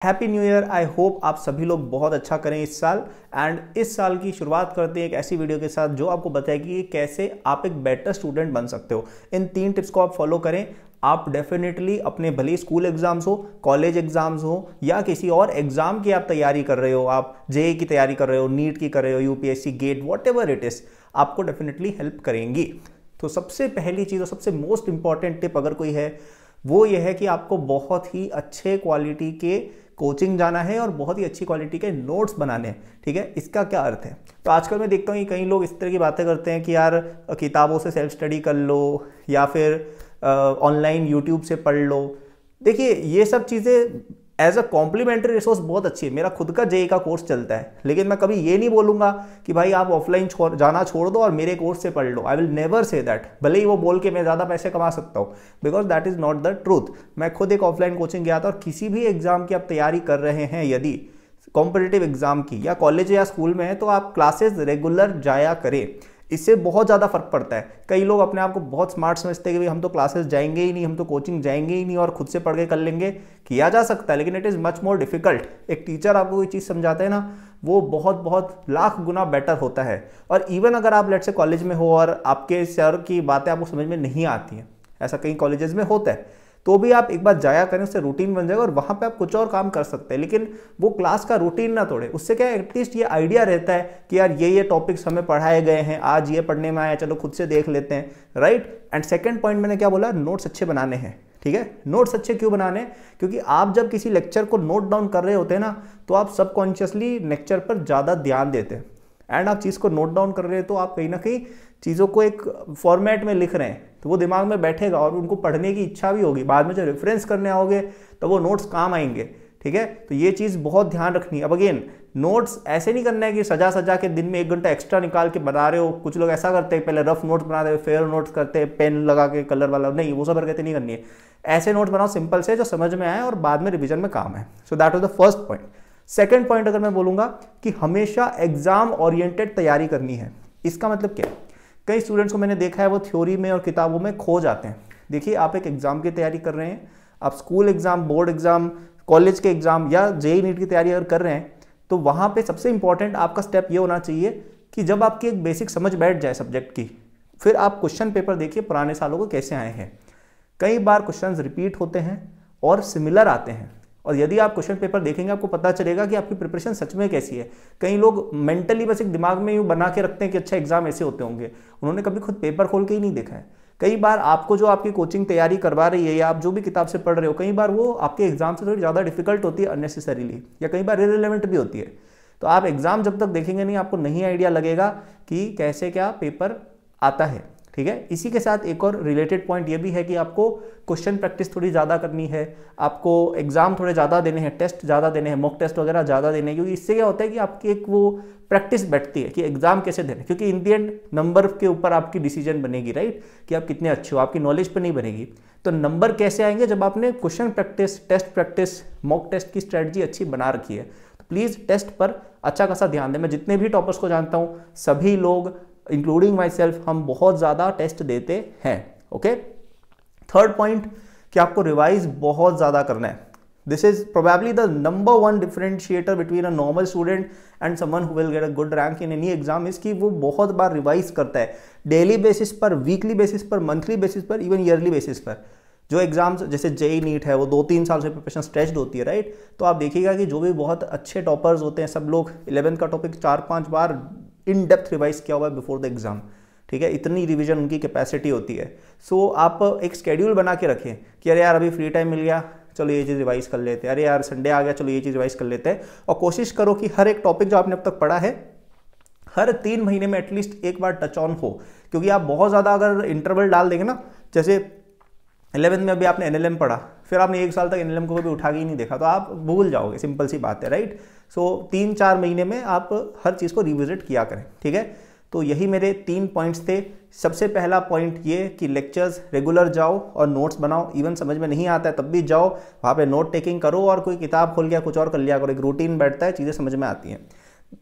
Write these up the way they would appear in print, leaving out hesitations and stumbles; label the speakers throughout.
Speaker 1: Happy new year. I hope आप सभी लोग बहुत अच्छा करें इस साल। एंड इस साल की शुरुआत करते हैं एक ऐसी वीडियो के साथ जो आपको बताएगी कि कैसे आप एक बेटर स्टूडेंट बन सकते हो। इन 3 टिप्स को आप फॉलो करें, आप डेफिनेटली अपने भले स्कूल एग्जाम्स हो, कॉलेज एग्जाम्स हो या किसी और एग्जाम की आप तैयारी कर रहे हो, आप जेईई की तैयारी कर रहे हो, नीट की कर रहे हो, UPSC, GATE, whatever it is, आपको डेफिनेटली हेल्प करेंगी। तो सबसे पहली चीज़ और सबसे मोस्ट इंपॉर्टेंट टिप अगर कोई है वो ये है कि आपको बहुत ही अच्छे क्वालिटी के कोचिंग जाना है और बहुत ही अच्छी क्वालिटी के नोट्स बनाने हैं। ठीक है, इसका क्या अर्थ है? तो आजकल मैं देखता हूँ कि कई लोग इस तरह की बातें करते हैं कि यार किताबों से सेल्फ स्टडी कर लो या फिर ऑनलाइन यूट्यूब से पढ़ लो। देखिए, ये सब चीज़ें एज अ कॉम्प्लीमेंट्री रिसोर्स बहुत अच्छी है। मेरा खुद का जेईई का कोर्स चलता है, लेकिन मैं कभी ये नहीं बोलूंगा कि भाई आप ऑफलाइन जाना छोड़ दो और मेरे कोर्स से पढ़ लो। I will never say that, भले ही वो बोल के मैं ज़्यादा पैसे कमा सकता हूँ, because that is not the truth. मैं खुद एक ऑफलाइन कोचिंग गया था और किसी भी एग्जाम की आप तैयारी कर रहे हैं, यदि कॉम्पिटिटिव एग्जाम की या कॉलेज या स्कूल में है, तो आप क्लासेस रेगुलर जाया करें। इससे बहुत ज़्यादा फर्क पड़ता है। कई लोग अपने आप को बहुत स्मार्ट समझते हैं कि हम तो क्लासेस जाएंगे ही नहीं, हम तो कोचिंग जाएंगे ही नहीं और खुद से पढ़ के कर लेंगे। किया जा सकता है, लेकिन it is much more difficult. एक टीचर आपको कोई चीज़ समझाते हैं ना, वो बहुत बहुत लाख गुना बेटर होता है। और इवन अगर आप लेट से कॉलेज में हो और आपके सर की बातें आपको समझ में नहीं आती हैं, ऐसा कई कॉलेजेस में होता है, तो भी आप एक बार जाया करें, उससे रूटीन बन जाएगा और वहाँ पे आप कुछ और काम कर सकते हैं। लेकिन वो क्लास का रूटीन ना तोड़े। उससे क्या है, एटलीस्ट ये आइडिया रहता है कि यार ये टॉपिक्स हमें पढ़ाए गए हैं, आज ये पढ़ने में आया, चलो खुद से देख लेते हैं, राइट। एंड सेकंड पॉइंट मैंने क्या बोला, नोट्स अच्छे बनाने हैं। ठीक है, नोट्स अच्छे क्यों बनाने? क्योंकि आप जब किसी लेक्चर को नोट डाउन कर रहे होते हैं ना, तो आप सबकॉन्शियसली लेक्चर पर ज़्यादा ध्यान देते हैं। एंड आप चीज़ को नोट डाउन कर रहे हैं तो आप कहीं ना कहीं चीज़ों को एक फॉर्मेट में लिख रहे हैं, तो वो दिमाग में बैठेगा और उनको पढ़ने की इच्छा भी होगी। बाद में जब रेफरेंस करने आओगे तो वो नोट्स काम आएंगे। ठीक है, तो ये चीज़ बहुत ध्यान रखनी है। अब अगेन, नोट्स ऐसे नहीं करना है कि सजा सजा के दिन में 1 घंटा एक्स्ट्रा निकाल के बना रहे हो। कुछ लोग ऐसा करते हैं, पहले रफ नोट्स बना रहे, फेयर नोट्स करते हैं, पेन लगा के कलर वाला। नहीं, वो सब हरकतें नहीं करनी है। ऐसे नोट्स बनाओ सिंपल से, जो समझ में आए और बाद में रिविजन में काम है। So that was the first point. Second point अगर मैं बोलूँगा कि हमेशा एग्जाम ओरिएंटेड तैयारी करनी है। इसका मतलब क्या है? कई स्टूडेंट्स को मैंने देखा है वो थ्योरी में और किताबों में खो जाते हैं। देखिए, आप एक एग्जाम की तैयारी कर रहे हैं, आप school exam, board exam, college के एग्जाम या जेईई नीट की तैयारी अगर कर रहे हैं, तो वहाँ पे सबसे इंपॉर्टेंट आपका स्टेप ये होना चाहिए कि जब आपकी एक बेसिक समझ बैठ जाए सब्जेक्ट की, फिर आप क्वेश्चन पेपर देखिए पुराने सालों को कैसे आए हैं। कई बार क्वेश्चन रिपीट होते हैं और सिमिलर आते हैं, और यदि आप क्वेश्चन पेपर देखेंगे आपको पता चलेगा कि आपकी प्रिपरेशन सच में कैसी है। कई लोग मेंटली बस एक दिमाग में यूँ बना के रखते हैं कि अच्छा एग्जाम ऐसे होते होंगे, उन्होंने कभी खुद पेपर खोल के ही नहीं देखा है। कई बार आपको जो आपकी कोचिंग तैयारी करवा रही है या आप जो भी किताब से पढ़ रहे हो, कई बार वो आपके एग्जाम से थोड़ी ज़्यादा डिफिकल्ट होती है अननेसेसरीली, या कई बार इररिलेवेंट भी होती है। तो आप एग्जाम जब तक देखेंगे नहीं, आपको नहीं आइडिया लगेगा कि कैसे क्या पेपर आता है। ठीक है, इसी के साथ एक और रिलेटेड पॉइंट ये भी है कि आपको क्वेश्चन प्रैक्टिस थोड़ी ज़्यादा करनी है, आपको एग्जाम थोड़े ज़्यादा देने हैं, टेस्ट ज़्यादा देने हैं, मॉक टेस्ट वगैरह ज़्यादा देने हैं, क्योंकि इससे क्या होता है कि आपकी एक वो प्रैक्टिस बैठती है कि एग्जाम कैसे देने। क्योंकि इन दी एंड नंबर के ऊपर आपकी डिसीजन बनेगी, राइट, कि आप कितने अच्छे हो, आपकी नॉलेज पर नहीं बनेगी। तो नंबर कैसे आएंगे? जब आपने question practice, test practice, mock test की स्ट्रैटेजी अच्छी बना रखी है। तो प्लीज़ टेस्ट पर अच्छा खासा ध्यान दें। मैं जितने भी टॉपर्स को जानता हूँ, सभी लोग इंक्लूडिंग माई सेल्फ, हम बहुत ज़्यादा टेस्ट देते हैं। ओके, थर्ड पॉइंट कि आपको रिवाइज बहुत ज़्यादा करना है। This is probably the number 1 differentiator between a normal student and someone who will get a good rank in any exam, इसकी वो बहुत बार रिवाइज करता है, डेली बेसिस पर, वीकली बेसिस पर, मंथली बेसिस पर, इवन ईयरली बेसिस पर। जो एग्जाम्स जैसे जेईई नीट है, वो 2-3 साल से प्रिपरेशन स्ट्रेच्ड होती है, राइट। तो आप देखिएगा कि जो भी बहुत अच्छे टॉपर्स होते हैं, सब लोग 11th का topic 4-5 bar in depth revise किया हुआ है बिफोर द एग्जाम। ठीक है, इतनी रिवीजन उनकी कैपेसिटी होती है। सो आप एक शेड्यूल बना के रखें कि अरे यार अभी फ्री टाइम मिल गया, चलो ये चीज़ रिवाइज कर लेते हैं, अरे यार संडे आ गया, चलो ये चीज़ रिवाइज कर लेते हैं। और कोशिश करो कि हर एक टॉपिक जो आपने अब तक पढ़ा है, हर 3 महीने में एटलीस्ट एक बार टच ऑन हो। क्योंकि आप बहुत ज़्यादा अगर इंटरवल डाल देंगे ना, जैसे 11th में अभी आपने एनएलएम पढ़ा, फिर आपने 1 साल तक एनएलएम को कभी उठा के ही नहीं देखा, तो आप भूल जाओगे, सिंपल सी बात है, राइट। सो 3-4 महीने में आप हर चीज़ को रिविजिट किया करें। ठीक है, तो यही मेरे 3 पॉइंट्स थे। सबसे पहला पॉइंट ये कि लेक्चर्स रेगुलर जाओ और नोट्स बनाओ। इवन समझ में नहीं आता है तब भी जाओ, वहाँ पे नोट टेकिंग करो और कोई किताब खोल गया कुछ और कर लिया करो। एक रूटीन बैठता है, चीज़ें समझ में आती हैं।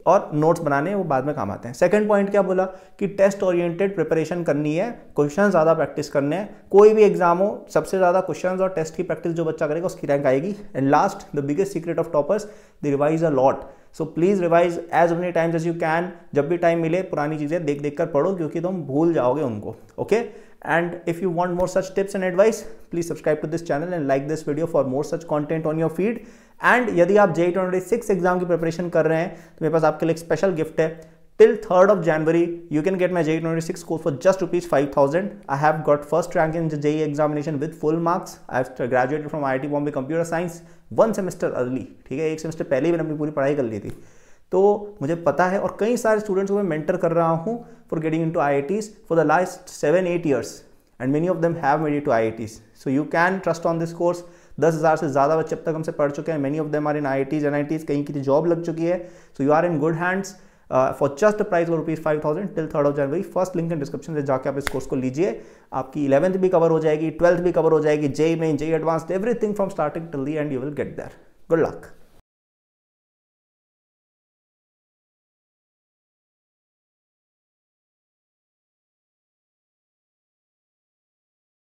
Speaker 1: और नोट्स बनाने वो बाद में काम आते हैं। सेकंड पॉइंट क्या बोला कि टेस्ट ओरिएंटेड प्रिपरेशन करनी है, क्वेश्चन ज़्यादा प्रैक्टिस करने हैं। कोई भी एग्जाम हो, सबसे ज़्यादा क्वेश्चंस और टेस्ट की प्रैक्टिस जो बच्चा करेगा उसकी रैंक आएगी। And last, the biggest secret of toppers, they revise a lot. So please revise as many times as you can. जब भी टाइम मिले पुरानी चीज़ें देख देख कर पढ़ो, क्योंकि तुम भूल जाओगे उनको। Okay, and if you want more such tips and advice, please subscribe to this channel and like this video for more such content on your feed. And यदि आप JEE 2026 एग्जाम की प्रिपरेशन कर रहे हैं तो मेरे पास आपके लिए एक स्पेशल गिफ्ट है। Till 3rd of January, you can get my JEE 2026 course for just ₹5,000. I have got first rank in the JEE examination with full marks. I have graduated from IIT Bombay Computer Science 1 semester early. ठीक है, एक semester पहले ही मैंने अपनी पूरी पढ़ाई कर ली थी, तो मुझे पता है। और कई सारे स्टूडेंट्स को मैं मेंटर कर रहा हूँ for getting into IITs for the last 7-8 years, and many of them have made it to IITs. So you can trust on this course. 10,000 से ज़्यादा बच्चे अब तक हमसे पढ़ चुके हैं। Many of them are in IITs, NITs, कहीं की जॉब लग चुकी है। So you are in good hands for just price of ₹5,000 till 3rd of January. First link in description से जाकर आप इस कोर्स को लीजिए। आपकी 11th भी कवर हो जाएगी, 12th भी कवर हो जाएगी, JEE main, JEE advanced, everything from starting till the end, you will get there. Good luck.